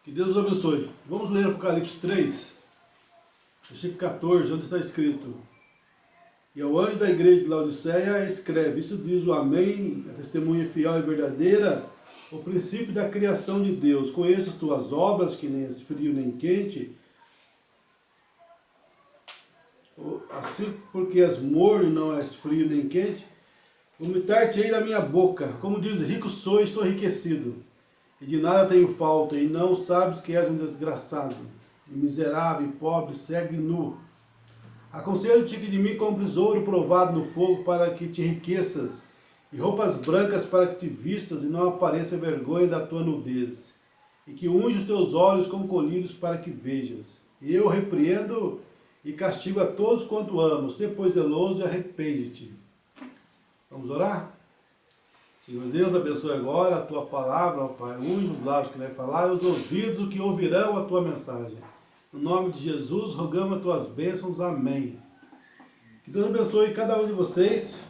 Que Deus os abençoe. Vamos ler Apocalipse 3, versículo 14, onde está escrito: E ao anjo da igreja de Laodiceia escreve: Isso diz o Amém, a testemunha fiel e verdadeira, o princípio da criação de Deus. Conheço as tuas obras, que nem és frio nem quente, assim porque és morno e não és frio nem quente, vomitar-te-ei da minha boca. Como diz, rico sou e estou enriquecido, e de nada tenho falta, e não sabes que és um desgraçado, e miserável, e pobre, cego e nu. Aconselho-te que de mim compres ouro provado no fogo, para que te enriqueças, e roupas brancas para que te vistas, e não apareça vergonha da tua nudez, e que unge os teus olhos com colírios para que vejas. E eu repreendo e castigo a todos quanto amo. Sê, pois, zeloso e arrepende-te. Vamos orar? Senhor Deus, abençoe agora a tua palavra, ó Pai. Unge os lábios que vai falar e os ouvidos que ouvirão a tua mensagem. No nome de Jesus, rogamos as tuas bênçãos. Amém. Que Deus abençoe cada um de vocês.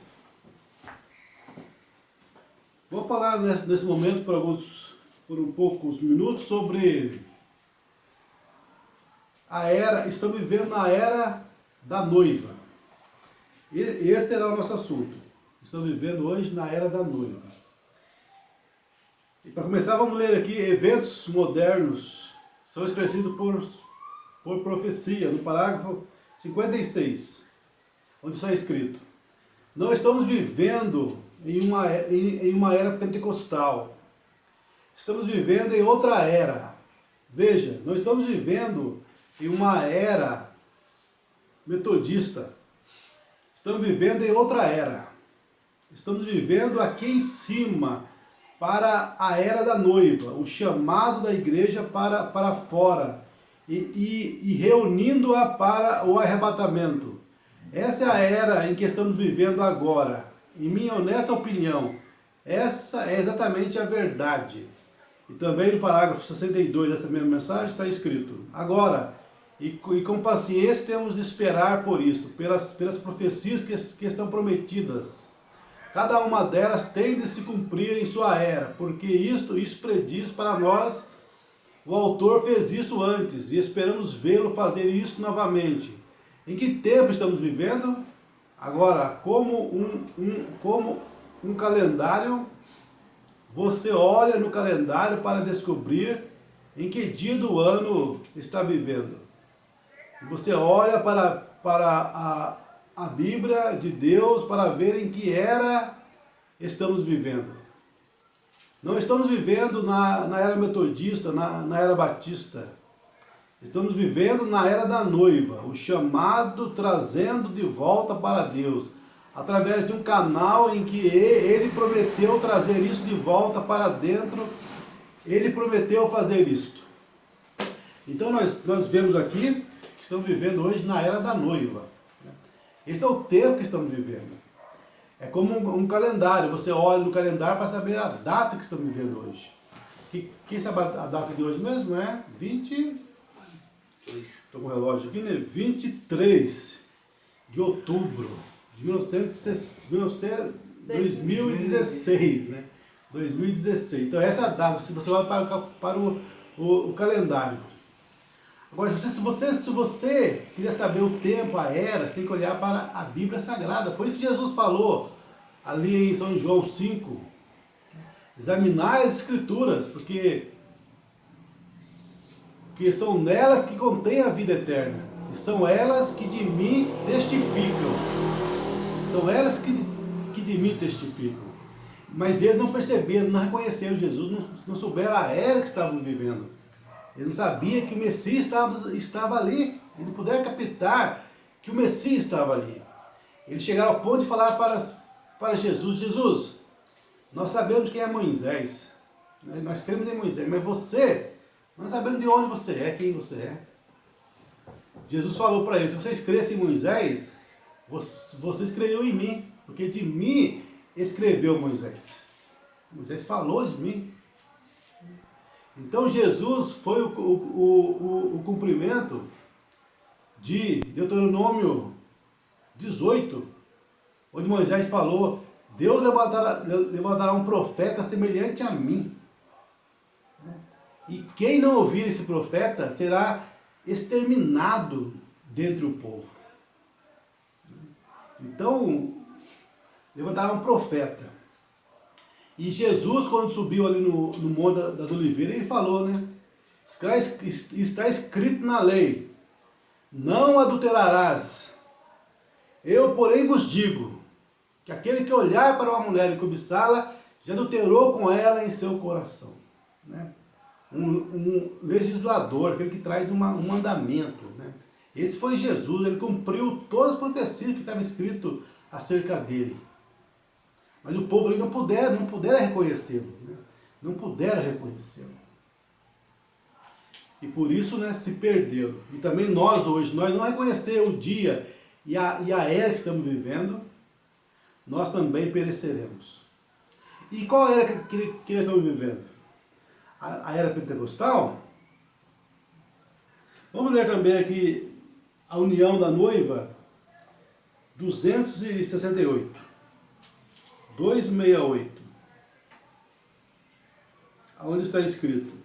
Vou falar nesse momento por um poucos minutos sobre estamos vivendo na era da noiva. E esse será o nosso assunto. Estamos vivendo hoje na era da noiva. E para começar, vamos ler aqui: eventos modernos são esclarecidos por profecia, no parágrafo 56, onde está escrito: não estamos vivendo em uma era pentecostal. Estamos vivendo em outra era. Veja, não estamos vivendo em uma era metodista. Estamos vivendo em outra era. Estamos vivendo aqui em cima, para a era da noiva, o chamado da igreja para fora, e reunindo-a para o arrebatamento. Essa é a era em que estamos vivendo agora. Em minha honesta opinião, essa é exatamente a verdade. E também no parágrafo 62 dessa mesma mensagem está escrito: agora, e com paciência temos de esperar por isto, pelas profecias que estão prometidas. Cada uma delas tem de se cumprir em sua era, porque isso prediz para nós. O autor fez isso antes e esperamos vê-lo fazer isso novamente. Em que tempo estamos vivendo? Agora, como um calendário, você olha no calendário para descobrir em que dia do ano está vivendo. Você olha para a Bíblia de Deus para ver em que era estamos vivendo. Não estamos vivendo na era metodista, na era batista. Estamos vivendo na era da noiva, o chamado trazendo de volta para Deus, através de um canal em que ele prometeu trazer isso de volta para dentro. Ele prometeu fazer isto. Então nós vemos aqui que estamos vivendo hoje na era da noiva. Esse é o tempo que estamos vivendo. É como um calendário. Você olha no calendário para saber a data que estamos vivendo hoje. Quem sabe a data de hoje mesmo? É 20... Estou com o relógio aqui, né? 23 de outubro de 2016, né? 2016. Então essa é a data. Se você olha para o calendário. Agora, se você quiser saber o tempo, a era, você tem que olhar para a Bíblia Sagrada. Foi isso que Jesus falou ali em São João 5. Examinar as Escrituras, porque são nelas que contém a vida eterna. E são elas que de mim testificam. São elas que de mim testificam. Mas eles não perceberam, não reconheceram Jesus, não souberam a era que estavam vivendo. Ele não sabia que o Messias estava ali. Ele não puderam captar que o Messias estava ali. Eles chegaram ao ponto de falar para Jesus: Jesus, nós sabemos quem é Moisés. Nós cremos em Moisés, mas você, nós sabemos de onde você é, quem você é. Jesus falou para eles: se vocês crescem em Moisés, vocês creriam em mim, porque de mim escreveu Moisés. Moisés falou de mim. Então Jesus foi o cumprimento de Deuteronômio 18, onde Moisés falou: Deus levantará um profeta semelhante a mim. E quem não ouvir esse profeta será exterminado dentre o povo. Então, levantará um profeta. E Jesus, quando subiu ali no Monte das Oliveiras, ele falou, né? Está escrito na lei, não adulterarás. Eu, porém, vos digo, que aquele que olhar para uma mulher e cobiçá-la, já adulterou com ela em seu coração. Né? Um legislador, aquele que traz um mandamento. Né? Esse foi Jesus, ele cumpriu todas as profecias que estavam escritas acerca dele. Mas o povo ali não puderam reconhecê-lo. Né? Não puderam reconhecê-lo. E por isso, né, se perderam. E também nós hoje, nós não reconhecer o dia e a era que estamos vivendo, nós também pereceremos. E qual era que nós estamos vivendo? A era pentecostal? Vamos ler também aqui a união da noiva, 268. 268. Aonde está escrito?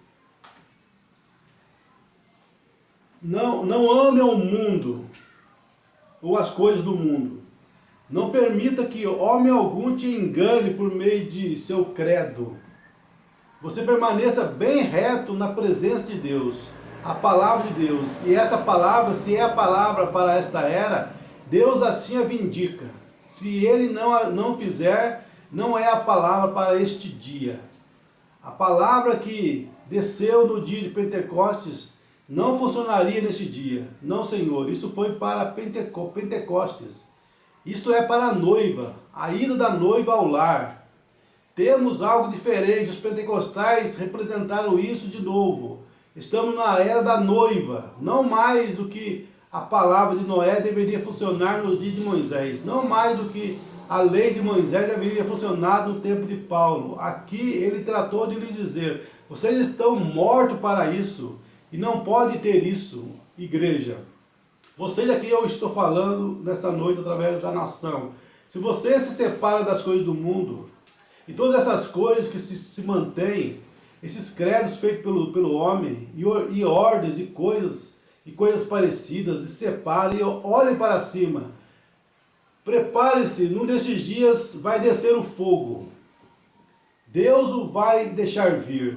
Não ame ao mundo ou as coisas do mundo. Não permita que homem algum te engane por meio de seu credo. Você permaneça bem reto na presença de Deus, a palavra de Deus. E essa palavra, se é a palavra para esta era, Deus assim a vindica. Se ele não fizer, não é a palavra para este dia. A palavra que desceu no dia de Pentecostes não funcionaria neste dia. Não, Senhor, isso foi para Pentecostes. Isto é para a noiva, a ida da noiva ao lar. Temos algo diferente, os pentecostais representaram isso de novo. Estamos na era da noiva, não mais do que a palavra de Noé deveria funcionar nos dias de Moisés, não mais do que a lei de Moisés deveria funcionar no tempo de Paulo. Aqui ele tratou de lhes dizer, vocês estão mortos para isso, e não pode ter isso, igreja. Vocês aqui eu estou falando nesta noite através da nação. Se você se separa das coisas do mundo, e todas essas coisas que se mantêm, esses credos feitos pelo homem, e ordens, e coisas parecidas, e separem, e olhem para cima. Prepare-se, num desses dias vai descer o fogo. Deus o vai deixar vir.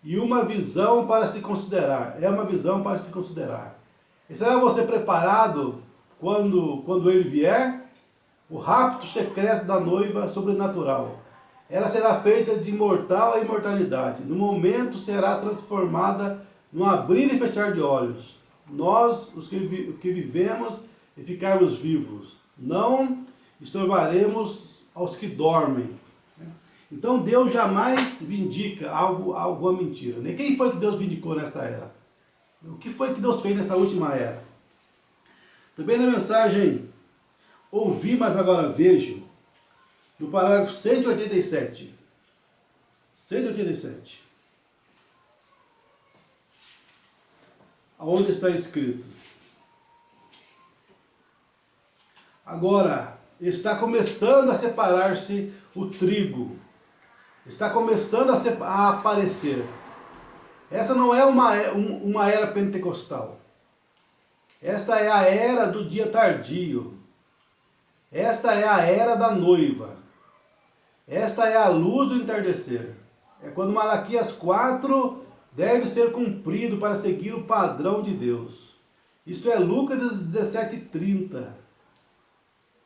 E uma visão para se considerar. É uma visão para se considerar. E será você preparado quando ele vier? O rapto secreto da noiva sobrenatural. Ela será feita de mortal a imortalidade. No momento será transformada num abrir e fechar de olhos. Nós, os que vivemos e ficarmos vivos, não estorvaremos aos que dormem. Então Deus jamais vindica alguma mentira. Quem foi que Deus vindicou nesta era? O que foi que Deus fez nessa última era? Também na mensagem Ouvi, mas agora vejo, no parágrafo 187. 187. Aonde está escrito? Agora, está começando a separar-se o trigo. Está começando a aparecer. Essa não é uma era pentecostal. Esta é a era do dia tardio. Esta é a era da noiva. Esta é a luz do entardecer. É quando Malaquias 4 deve ser cumprido para seguir o padrão de Deus. Isto é Lucas 17:30.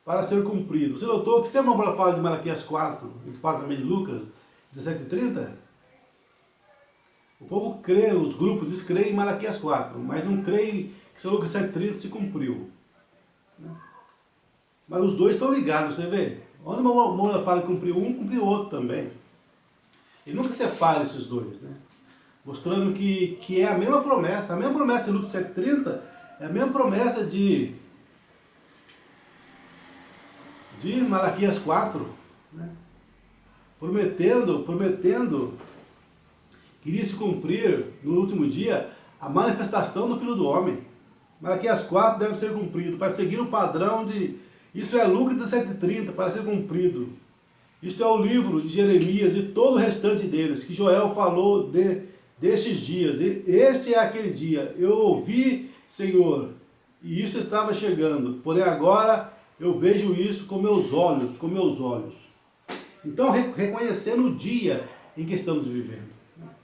Para ser cumprido. Você notou que se a irmã fala de Malaquias 4, e fala também de Lucas 17:30? O povo crê, os grupos creem em Malaquias 4, mas não creem que São Lucas 17:30 se cumpriu. Mas os dois estão ligados, você vê? Onde uma fala que cumpriu um, cumpriu o outro também. E nunca separa esses dois, né? Mostrando que é a mesma promessa. A mesma promessa de Lucas 7:30 é a mesma promessa de Malaquias 4, né? Prometendo que iria se cumprir no último dia a manifestação do Filho do Homem. Malaquias 4 deve ser cumprido para seguir o padrão de... Isso é Lucas 17:30, para ser cumprido. Isto é o livro de Jeremias e todo o restante deles, que Joel falou destes dias. Este é aquele dia. Eu ouvi, Senhor, e isso estava chegando. Porém agora eu vejo isso com meus olhos, com meus olhos. Então, reconhecendo o dia em que estamos vivendo.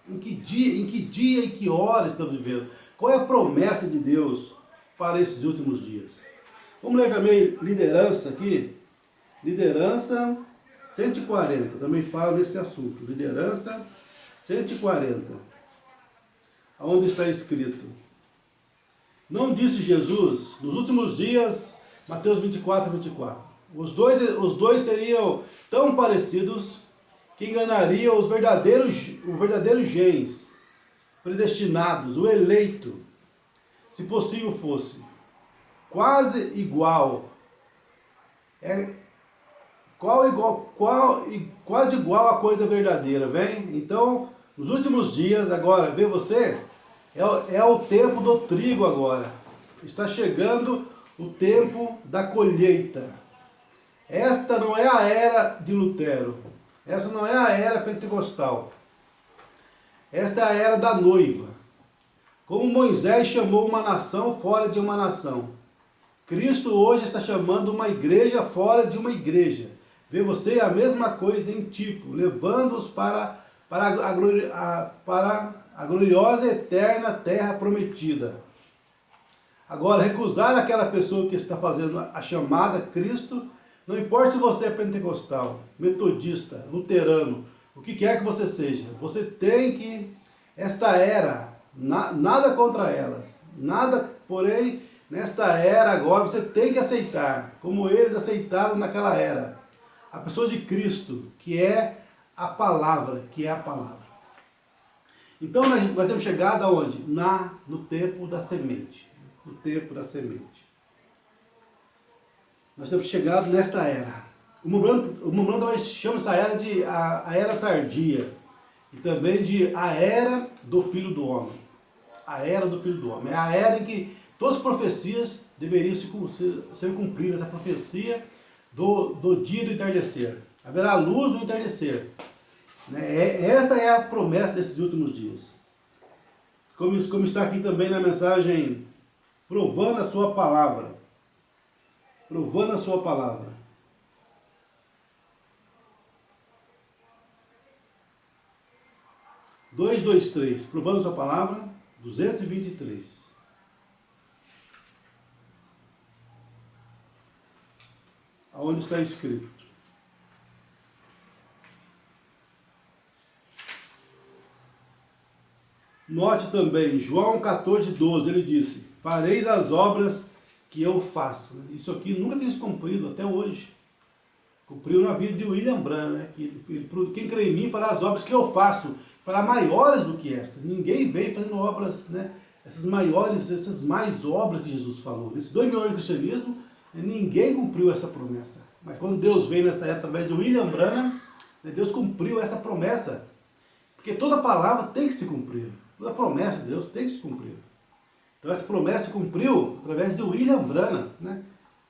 Em que dia e que hora estamos vivendo. Qual é a promessa de Deus para esses últimos dias? Vamos ler também liderança aqui. Liderança 140, também fala desse assunto. Liderança 140. Onde está escrito: não disse Jesus, nos últimos dias, Mateus 24. Os dois seriam tão parecidos que enganariam os verdadeiros gens, predestinados, o eleito, se possível fosse. Quase igual. Quase igual a coisa verdadeira, vem? Então, nos últimos dias, agora, vê você? É o tempo do trigo agora. Está chegando o tempo da colheita. Esta não é a era de Lutero. Essa não é a era pentecostal. Esta é a era da noiva. Como Moisés chamou uma nação fora de uma nação, Cristo hoje está chamando uma igreja fora de uma igreja. Vê você a mesma coisa em tipo, levando-os para a gloriosa e eterna terra prometida. Agora, recusar aquela pessoa que está fazendo a chamada Cristo, não importa se você é pentecostal, metodista, luterano, o que quer que você seja, você tem que, esta era, nada contra elas, nada, porém, nesta era agora, você tem que aceitar, como eles aceitaram naquela era, a pessoa de Cristo, que é a palavra, Então nós temos chegado aonde? No tempo da semente. No tempo da semente. Nós temos chegado nesta era. O Mumbrano também chama essa era de a era tardia. E também de a era do Filho do Homem. A era do Filho do Homem. É a era em que todas as profecias deveriam ser cumpridas. A profecia do dia do entardecer. Haverá luz no entardecer. Essa é a promessa desses últimos dias. Como está aqui também na mensagem, provando a sua palavra. Provando a sua palavra. Dois, dois, três. Provando a sua palavra, 223. Aonde está escrito? Note também, João 14:12, ele disse: fareis as obras que eu faço. Isso aqui nunca tem se cumprido até hoje. Cumpriu na vida de William Branham, né? Quem crê em mim fará as obras que eu faço, fará maiores do que estas. Ninguém veio fazendo obras, né? Essas mais obras que Jesus falou. Nesses 2000 anos de cristianismo, ninguém cumpriu essa promessa. Mas quando Deus veio nessa época através de William Branham, Deus cumpriu essa promessa. Porque toda palavra tem que se cumprir. Toda promessa de Deus tem que se cumprir. Então essa promessa se cumpriu através de William Branham, né?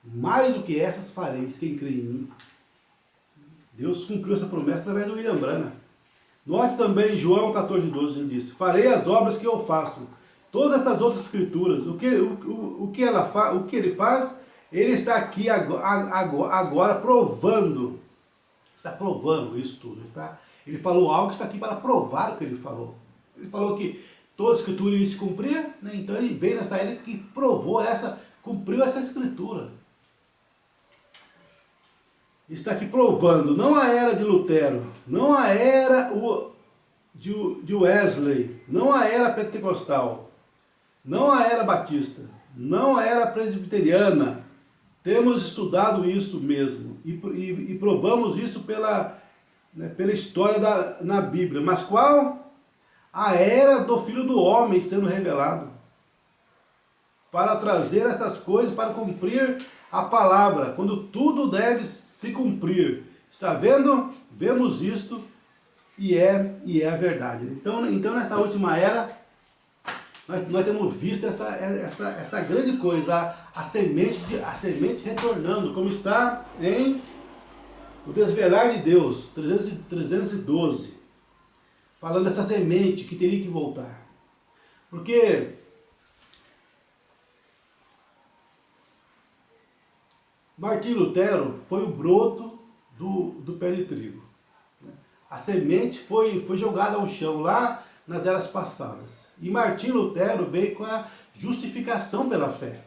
Mais do que essas fareis, quem crê em mim. Deus cumpriu essa promessa através de William Branham. Note também João 14:12, ele disse: farei as obras que eu faço. Todas essas outras escrituras, o que ele faz, ele está aqui agora provando. Está provando isso tudo. Ele falou algo que está aqui para provar o que ele falou. Ele falou que toda a escritura ia se cumprir, né? Então ele veio nessa era que cumpriu essa escritura. Está aqui provando, não a era de Lutero, não a era de Wesley, não a era pentecostal, não a era batista, não a era presbiteriana. Temos estudado isso mesmo e provamos isso pela história na Bíblia. Mas qual? A era do Filho do Homem sendo revelado. Para trazer essas coisas, para cumprir a palavra, quando tudo deve se cumprir. Está vendo? Vemos isto e é a verdade. Então nessa última era, nós temos visto essa grande coisa, a semente retornando, como está em O Desvelar de Deus, 312. falando dessa semente que teria que voltar. Porque Martim Lutero foi o broto do pé de trigo. A semente foi jogada ao chão lá nas eras passadas. E Martim Lutero veio com a justificação pela fé.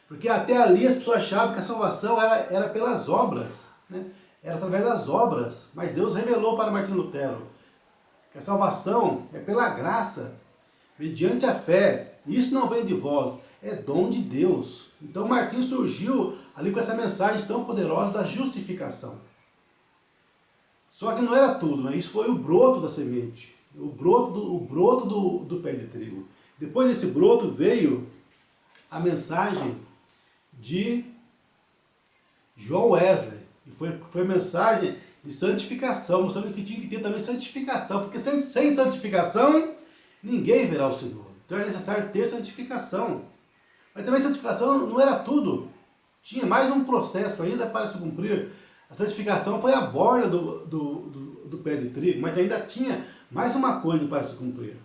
Porque até ali as pessoas achavam que a salvação era pelas obras, né? Era através das obras. Mas Deus revelou para Martim Lutero que a salvação é pela graça, mediante a fé. Isso não vem de vós, é dom de Deus. Então Martim surgiu ali com essa mensagem tão poderosa da justificação. Só que não era tudo, né? Isso foi o broto da semente, o broto do pé de trigo. Depois desse broto veio a mensagem de John Wesley, e foi a mensagem de santificação, mostrando que tinha que ter também santificação, porque sem santificação ninguém verá o Senhor. Então é necessário ter santificação. Mas também santificação não era tudo, tinha mais um processo ainda para se cumprir. A santificação foi a borda do pé de trigo, mas ainda tinha mais uma coisa para se cumprir,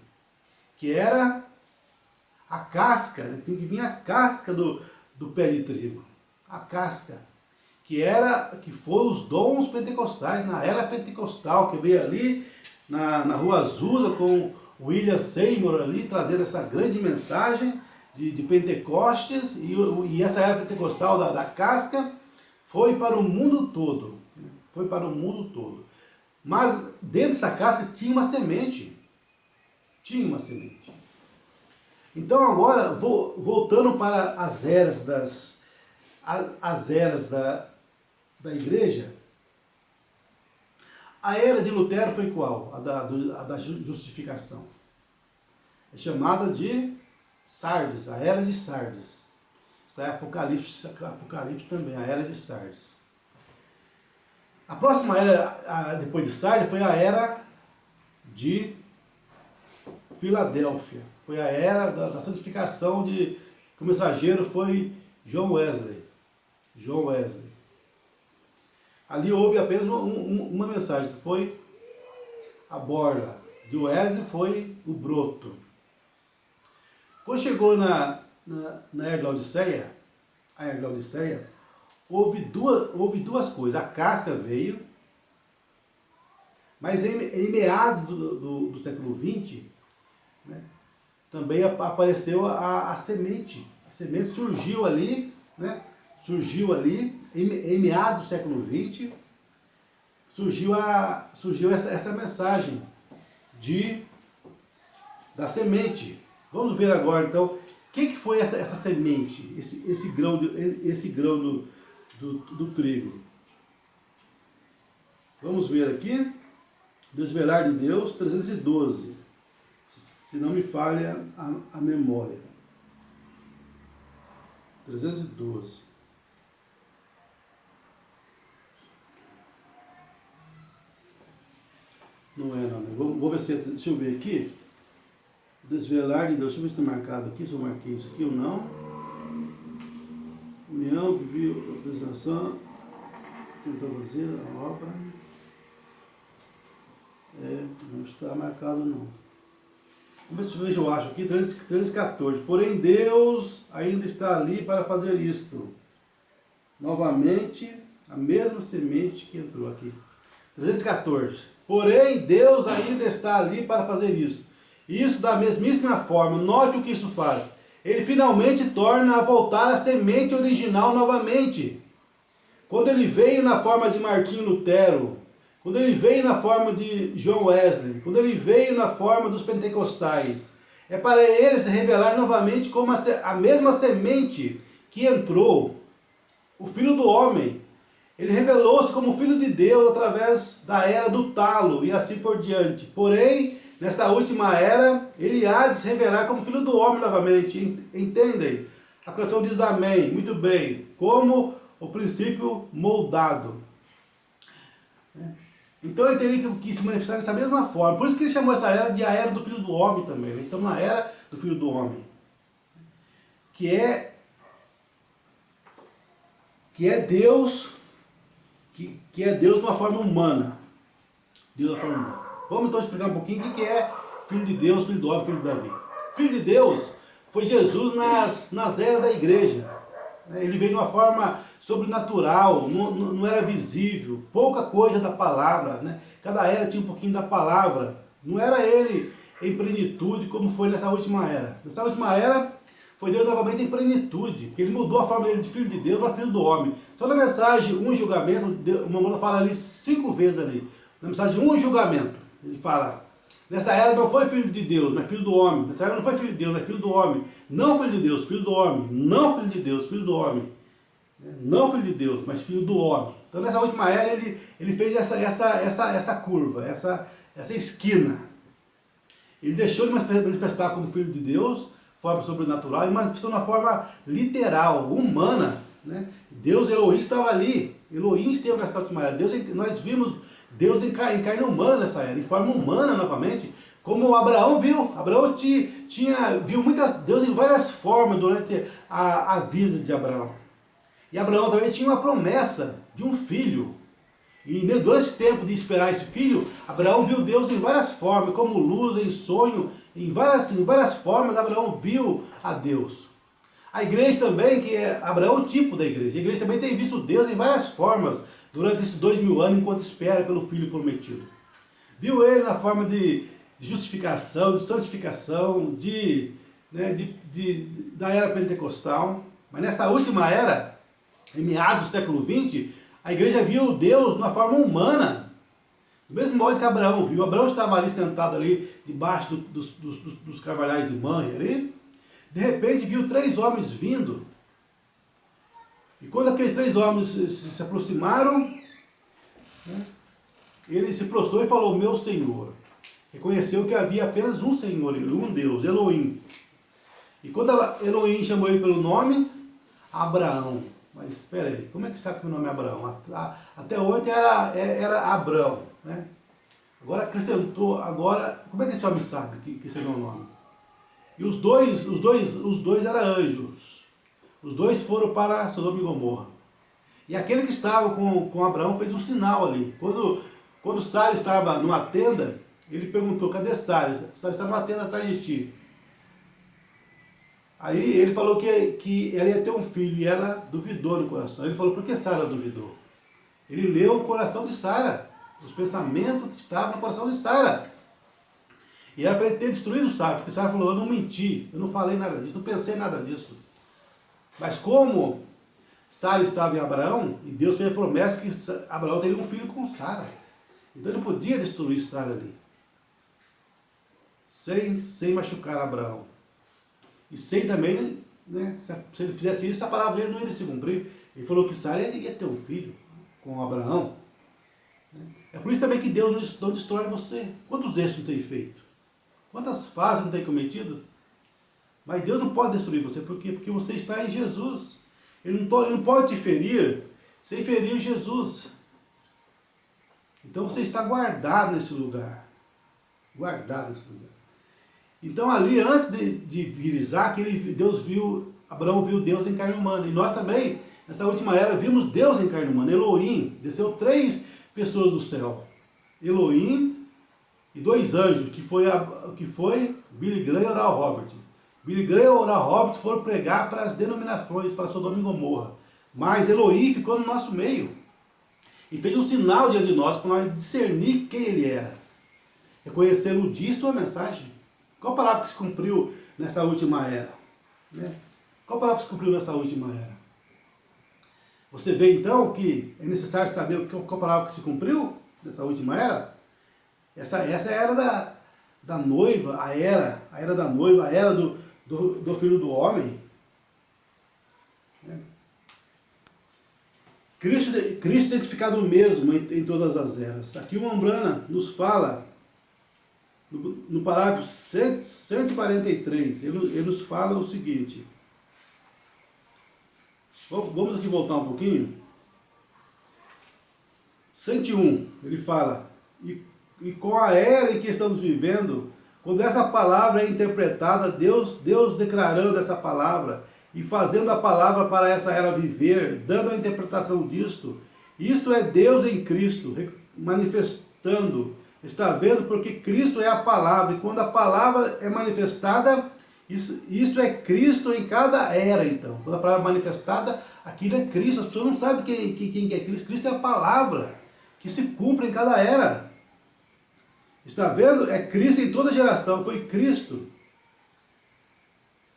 que era a casca. Tinha que vir a casca do pé de trigo. A casca, que foi os dons pentecostais, na era pentecostal, que veio ali na Rua Azusa com William Seymour ali, trazendo essa grande mensagem de Pentecostes, e essa era pentecostal da casca, foi para o mundo todo. Foi para o mundo todo. Mas dentro dessa casca tinha uma semente. Tinha uma semente. Então agora, voltando para as eras da igreja, a era de Lutero foi qual? A da justificação. É chamada de Sardes, a era de Sardes. Está em Apocalipse também, a era de Sardes. A próxima era, depois de Sardes, foi a era de Filadélfia. Foi a era da santificação, que o mensageiro foi John Wesley. John Wesley. Ali houve apenas uma mensagem, que foi a borda. De Wesley foi o broto. Quando chegou na era da Odisseia, houve duas coisas. A casca veio, mas em meados do século XX, né, também apareceu a semente. A semente surgiu ali, né, em meados do século XX, surgiu essa mensagem da semente. Vamos ver agora então o que foi essa semente, esse grão do trigo. Vamos ver aqui, Desvelar de Deus, 312, se não me falha a memória. 312. Não é não, né? Vou ver se, deixa eu ver aqui. Desvelar de Deus, deixa eu ver se está marcado aqui, se eu marquei isso aqui ou não. União, autorização, tentou fazer a obra. Não está marcado não. Vamos ver se eu acho aqui, 314. Porém Deus ainda está ali para fazer isto. Novamente, a mesma semente que entrou aqui. 314. Porém Deus ainda está ali para fazer isso. Isso da mesmíssima forma, note o que isso faz. Ele finalmente torna a voltar a semente original novamente. Quando ele veio na forma de Martim Lutero, quando ele veio na forma de John Wesley, quando ele veio na forma dos pentecostais, é para ele se revelar novamente como a mesma semente que entrou, o Filho do Homem. Ele revelou-se como Filho de Deus através da era do talo e assim por diante. Porém, nesta última era, ele há de se revelar como Filho do Homem novamente. Entendem? A coração diz amém. Muito bem. Como o princípio moldado. Então ele teria que se manifestar dessa mesma forma. Por isso que ele chamou essa era de a era do Filho do Homem também. Nós estamos na era do Filho do Homem. Que é Deus, que é Deus de uma forma humana. Deus de uma forma humana. Vamos então explicar um pouquinho o que é filho de Deus, filho do homem, filho de Davi. Filho de Deus foi Jesus nas eras da igreja. Ele veio de uma forma sobrenatural, não era visível, pouca coisa da palavra, né? Cada era tinha um pouquinho da palavra. Não era ele em plenitude como foi nessa última era. Nessa última era foi Deus novamente em plenitude, porque ele mudou a forma dele de filho de Deus para filho do homem. Só na mensagem um julgamento, o Mamona fala ali 5 vezes ali. Na mensagem um julgamento, ele fala: nessa era não foi filho de Deus, mas filho do homem. Nessa era não foi filho de Deus, mas filho do homem. Não filho de Deus, filho do homem. Não filho de Deus, filho do homem. Não filho de Deus, mas filho do homem. Então nessa última era ele fez essa curva, essa esquina. Ele deixou de manifestar como filho de Deus, forma sobrenatural, e manifestou na forma literal, humana. Né? Deus Elohim estava ali. Elohim esteve nessa última era. Nós vimos Deus em carne humana nessa era, em forma humana novamente, como Abraão viu. Abraão viu Deus em várias formas durante a vida de Abraão. E Abraão também tinha uma promessa de um filho. E durante esse tempo de esperar esse filho, Abraão viu Deus em várias formas, como luz, em sonho, em várias formas Abraão viu a Deus. A igreja também, que Abraão é o tipo da igreja. A igreja também tem visto Deus em várias formas durante esses 2000 anos, enquanto espera pelo filho prometido. Viu ele na forma de justificação, de santificação, da era pentecostal. Mas nessa última era, em meados do século XX, a igreja viu Deus na forma humana, do mesmo modo que Abraão viu. Abraão estava ali sentado ali, debaixo dos carvalhais de Manre, ali. De repente viu 3 homens vindo. E quando aqueles 3 homens se aproximaram, né, ele se prostrou e falou: meu Senhor. Reconheceu que havia apenas um Senhor, um Deus, Elohim. E quando Elohim chamou ele pelo nome, Abraão. Mas espera aí, como é que sabe que o nome é Abraão? Até hoje era Abrão, né? Agora acrescentou, como é que esse homem sabe que esse é o meu nome? E os dois eram anjos. Os dois foram para Sodoma e Gomorra. E aquele que estava com Abraão fez um sinal ali. Quando Sara estava numa tenda, ele perguntou: cadê Sara? Sara está numa tenda atrás de ti. Aí ele falou que ela ia ter um filho e ela duvidou no coração. Ele falou: por que Sara duvidou? Ele leu o coração de Sara, os pensamentos que estavam no coração de Sara. E era para ele ter destruído Sara, porque Sara falou: eu não menti, eu não falei nada disso, não pensei nada disso. Mas como Sara estava em Abraão, e Deus fez a promessa que Abraão teria um filho com Sara. Então ele podia destruir Sara ali, sem machucar Abraão. E sem também, né, se ele fizesse isso, a palavra dele não iria se cumprir. Ele falou que Sara ia ter um filho com Abraão. É por isso também que Deus não destrói você. Quantos erros não tem feito? Quantas falhas não tem cometido? Mas Deus não pode destruir você. Por quê? Porque você está em Jesus. Ele não pode te ferir sem ferir Jesus. Então você está guardado nesse lugar. Guardado nesse lugar. Então ali, antes de vir Isaac, Abraão viu Deus em carne humana. E nós também, nessa última era, vimos Deus em carne humana. Elohim, desceu 3 pessoas do céu. Elohim e 2 anjos, que foi Billy Graham e Oral Robert. Billy Graham e Oral Robert foram pregar para as denominações, para Sodoma e Gomorra. Mas Elohim ficou no nosso meio. E fez um sinal diante de nós, para nós discernir quem ele era. Reconhecer o dia e sua mensagem. Qual palavra que se cumpriu nessa última era? Né? Qual palavra que se cumpriu nessa última era? Você vê então que é necessário saber qual palavra que se cumpriu nessa última era? Essa é a era da noiva, a era da noiva, a era do filho do homem. Né? Cristo identificado mesmo em todas as eras. Aqui o Ambrana nos fala, no parágrafo 143, ele nos fala o seguinte. Vamos aqui voltar um pouquinho. 101, ele fala: e com a era em que estamos vivendo, quando essa palavra é interpretada, Deus declarando essa palavra e fazendo a palavra para essa era viver, dando a interpretação disto, isto é Deus em Cristo, manifestando Está vendo? Porque Cristo é a palavra, e quando a palavra é manifestada, isso é Cristo em cada era, então. Quando a palavra é manifestada, aquilo é Cristo. As pessoas não sabem quem é Cristo. Cristo é a palavra que se cumpre em cada era. Está vendo? É Cristo em toda geração, foi Cristo.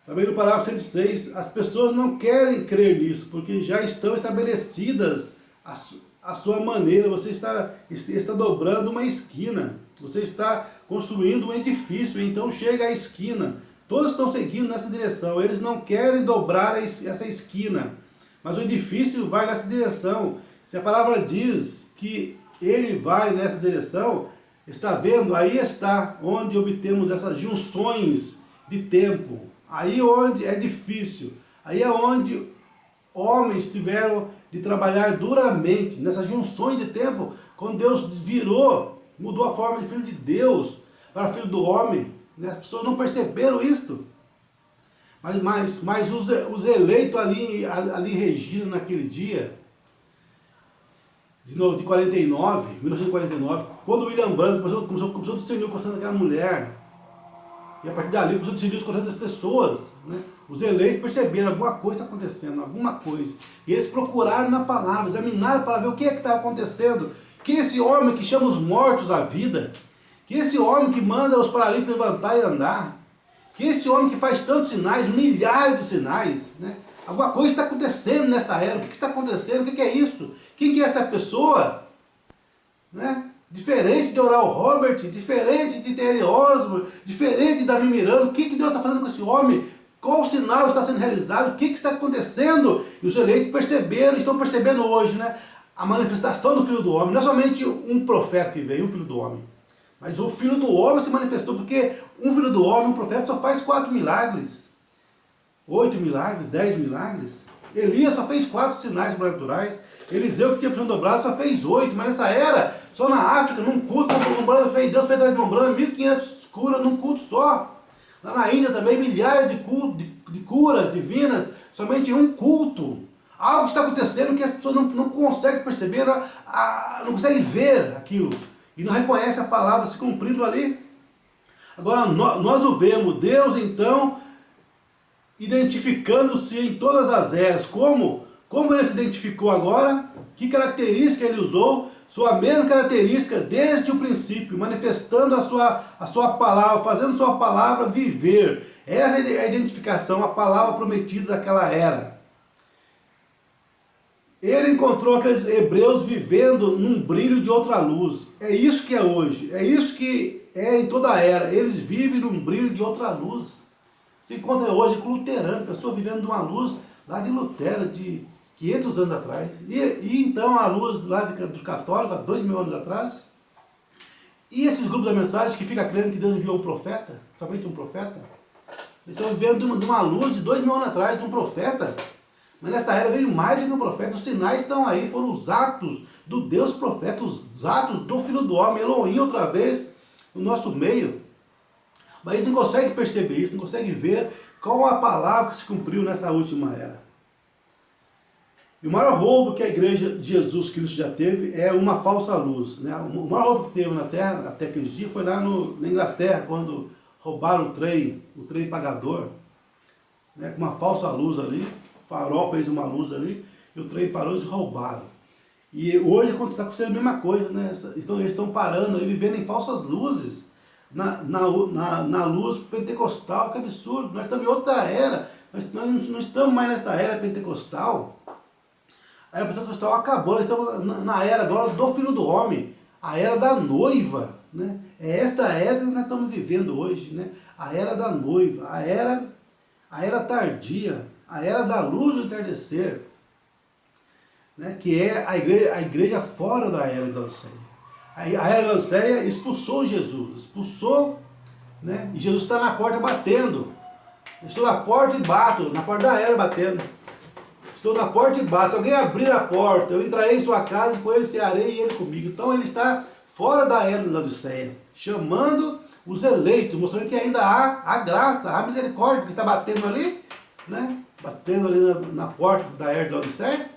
Também no parágrafo 106, as pessoas não querem crer nisso, porque já estão estabelecidas a sua maneira. Você está dobrando uma esquina, você está construindo um edifício, então chega à esquina. Todos estão seguindo nessa direção, eles não querem dobrar essa esquina, mas o edifício vai nessa direção. Se a palavra diz que ele vai nessa direção, está vendo? Aí está onde obtemos essas junções de tempo. Aí onde é difícil. Aí é onde homens tiveram de trabalhar duramente, nessas junções de tempo, quando Deus virou, mudou a forma de filho de Deus para filho do homem. As pessoas não perceberam isto. Mas os eleitos ali regiram naquele dia, de 1949, quando o William Branham começou a discernir o coração daquela mulher, e a partir dali começou a discernir os corações das pessoas, né? Os eleitos perceberam, alguma coisa está acontecendo, alguma coisa. E eles procuraram na palavra, examinaram para ver o que é que estava acontecendo. Que esse homem que chama os mortos à vida, que esse homem que manda os paralíticos levantar e andar, que esse homem que faz tantos sinais, milhares de sinais, né? Alguma coisa está acontecendo nessa era. O que está acontecendo? O que é isso? Quem que é essa pessoa? Né? Diferente de Oral Robert, diferente de T.L. Osborne, diferente de Davi Miranda. O que Deus está fazendo com esse homem? Qual o sinal está sendo realizado? O que está acontecendo? E os eleitos perceberam, estão percebendo hoje, né? A manifestação do Filho do Homem. Não é somente um profeta que veio, o Filho do Homem. Mas o Filho do Homem se manifestou, porque um Filho do Homem, um profeta, só faz 4 milagres. 8 milagres, 10 milagres. Elias só fez 4 sinais sobrenaturais. Eliseu, que tinha prisão dobrada, só fez 8. Mas nessa era, só na África, num culto, Deus fez atrás de Umbrana, 1.500 curas num culto só. Lá na Índia também, milhares de curas divinas, somente em um culto. Algo está acontecendo que as pessoas não conseguem perceber, não conseguem ver aquilo. E não reconhecem a palavra se cumprindo ali. Agora, nós o vemos, Deus então, identificando-se em todas as eras. Como ele se identificou agora? Que característica ele usou? Sua mesma característica desde o princípio, manifestando a sua palavra, fazendo sua palavra viver. Essa é a identificação, a palavra prometida daquela era. Ele encontrou aqueles hebreus vivendo num brilho de outra luz. É isso que é hoje, é isso que é em toda a era. Eles vivem num brilho de outra luz. Se encontra hoje com luterano, pessoa vivendo de uma luz lá de Lutero, de 500 anos atrás. E então a luz lá do católico, há 2.000 anos atrás. E esses grupos da mensagem que ficam crendo que Deus enviou um profeta, somente um profeta, eles estão vivendo de uma luz de 2.000 anos atrás, de um profeta. Mas nessa era veio mais do que um profeta. Os sinais estão aí, foram os atos do Deus profeta, os atos do Filho do Homem, Elohim outra vez, no nosso meio. Mas eles não conseguem perceber isso, não conseguem ver qual a palavra que se cumpriu nessa última era. E o maior roubo que a igreja de Jesus Cristo já teve é uma falsa luz. Né? O maior roubo que teve na terra, até aqueles dias, foi lá na Inglaterra, quando roubaram o trem pagador, né? Com uma falsa luz ali, o farol fez uma luz ali, e o trem parou e eles roubaram. E hoje está acontecendo a mesma coisa, né? Eles estão parando e vivendo em falsas luzes. Na luz pentecostal, que absurdo, nós estamos em outra era, nós não estamos mais nessa era pentecostal. A era pentecostal acabou, nós estamos na era agora do Filho do Homem, a era da noiva, né? É esta era que nós estamos vivendo hoje, né? A era da noiva, a era tardia, a era da luz do entardecer, né? Que é a igreja fora da era da Laodiceia. A era da Laodiceia expulsou Jesus, né? E Jesus está na porta batendo. Estou na porta e bato, na porta da era batendo. Estou na porta e bato. Se alguém abrir a porta, eu entrarei em sua casa e com ele cearei e ele comigo. Então ele está fora da era da Laodiceia, chamando os eleitos, mostrando que ainda há graça, há misericórdia, porque está batendo ali, né? Batendo ali na porta da era da Laodiceia.